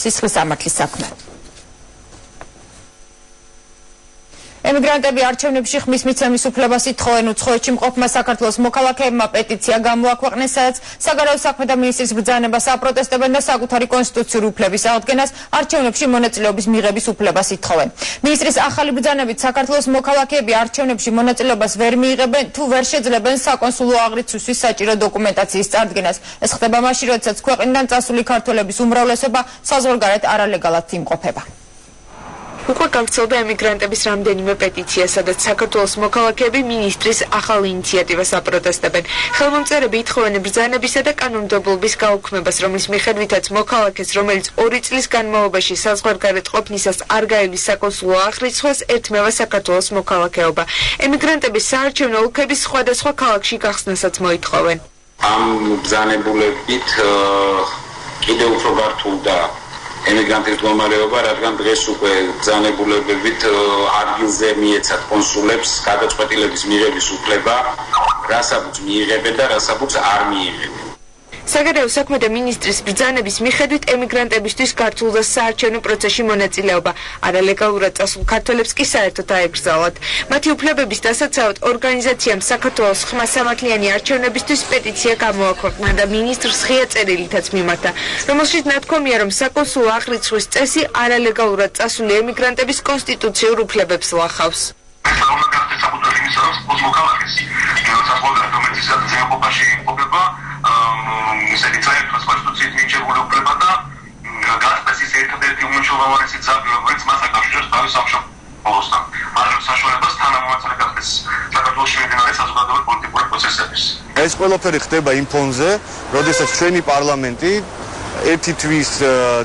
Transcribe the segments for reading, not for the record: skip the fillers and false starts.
სისხლის სამართლის საქმე. ემიგრანტები არჩევნებში ხმის მიცემის უფლებას ითხოვენ. უცხოეთში მყოფმა საქართველოს მოქალაქეებმა პეტიცია გამოაქვეყნეს, სადაც საგარეო საქმეთა მინისტრის ბრძანებას აპროტესტებენ და საკუთარი კონსტიტუციური უფლების აღდგენას არჩევნებში მონაწილეობის მიღების უფლებას ითხოვენ. მინისტრის ახალი ბრძანებით საქართველოს მოქალაქეები არჩევნებში მონაწილეობას ვერ მიიღებენ, თუ ვერ შეძლებენ საკონსულო აღრიცხვისთვის საჭირო დოკუმენტაციის წარდგენას. ეს ხდება მაშინ, როდესაც ქვეყნიდან წასული ქართველების უმრავლესობა საზღვარგარეთ არალეგალად იმყოფება. უკვე გავრცელდა ემიგრანტების რამდენიმე პეტიცია, სადაც საქართველოს მოქალაქეები მინისტრის ახალ ინიციატივას აპროტესტებენ. ხელმომწერები ითხოვენ ბრძანებისა და კანონმდებლობის გაუქმებას, რომლის მიხედვითაც მოქალაქეს, რომელიც 2 წლის განმავლობაში საზღვარგარეთ ყოფნისას არ გაივლის საკონსულო აღრიცხვას, ერთმევა საქართველოს მოქალაქეობა. ემიგრანტების საარჩევნო ოლქების სხვადასხვა ქალაქში გახსნასაც მოითხოვენ. ამ ბრძანებულებით კიდევ უფრო გართულდა ემიგრანტების მდგომარეობა, რადგან დღეს უკვე ბრძანებულებებით ადგილზე მიეცათ კონსულებს გადაწყვეტილების მიღების უფლება, რასაბუც მიიღებენ და რასაბუც არ მიიღებენ. საგარეო საქმეთა მინისტრის ბრძანების მიხედვით ემიგრანტებისთვის გართულდა საარჩევნო პროცესში მონაწილეობა. არალეგალურად წასულ ქართველებს კი საერთოდ აეკრძალათ. მათი უფლებების დასაცავად ორგანიზაციამ საქართველოს ხმასამართლიანი არჩევნებისთვის პეტიცია გამოაქვეყნა და მინისტრს ღია წერილითაც მიმართა, რომელშიც ნათქვამია, რომ საკონსულო აღრიცხვის წესი არალეგალურად წასული ემიგრანტების კონსტიტუციურ უფლებებს ლახავს. ისეთი საერთოდ კონსტიტუციით მინიჭებული უფლება და გასწესის ერთადერთი უმნიშვნელოვანესი ძაბი, რომელიც მას აკავშირებს თავის სამშობლოსთან. მაგრამ საშუალებას თანამომაცემი გახდეს საქართველოში მიმდინარე საზოგადოებრივი პოლიტიკური პროცესების. ეს ყველაფერი ხდება იმ ფონზე, როდესაც ჩვენი პარლამენტი ერთი თვის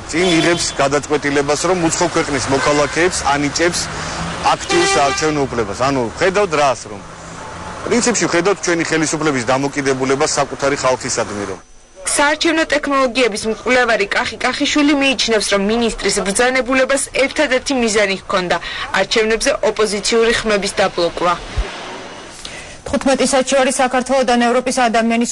წინ იღებს გადაწყვეტილებას, რომ უცხო ქვეყნის მოქალაქეებს ანიჭებს აქტიურ საარჩევნო უფლებას. ანუ ხედავთ რას, რომ პრინციპში ხედავთ ჩვენი ხელისუფლების დამოკიდებულებას საკუთარი ხალხისადმი, რომ საარჩევნო ტექნოლოგიების მკვლევარი კახი კახიშვილი მიიჩნევს, რომ მინისტრის ბრძანებულებას ერთადერთი მიზანი ჰქონდა არჩევნებზე ოპოზიციური ხმების დაბლოკვა. 15 საათში არის საქართველოსთან ევროპის ადამიანის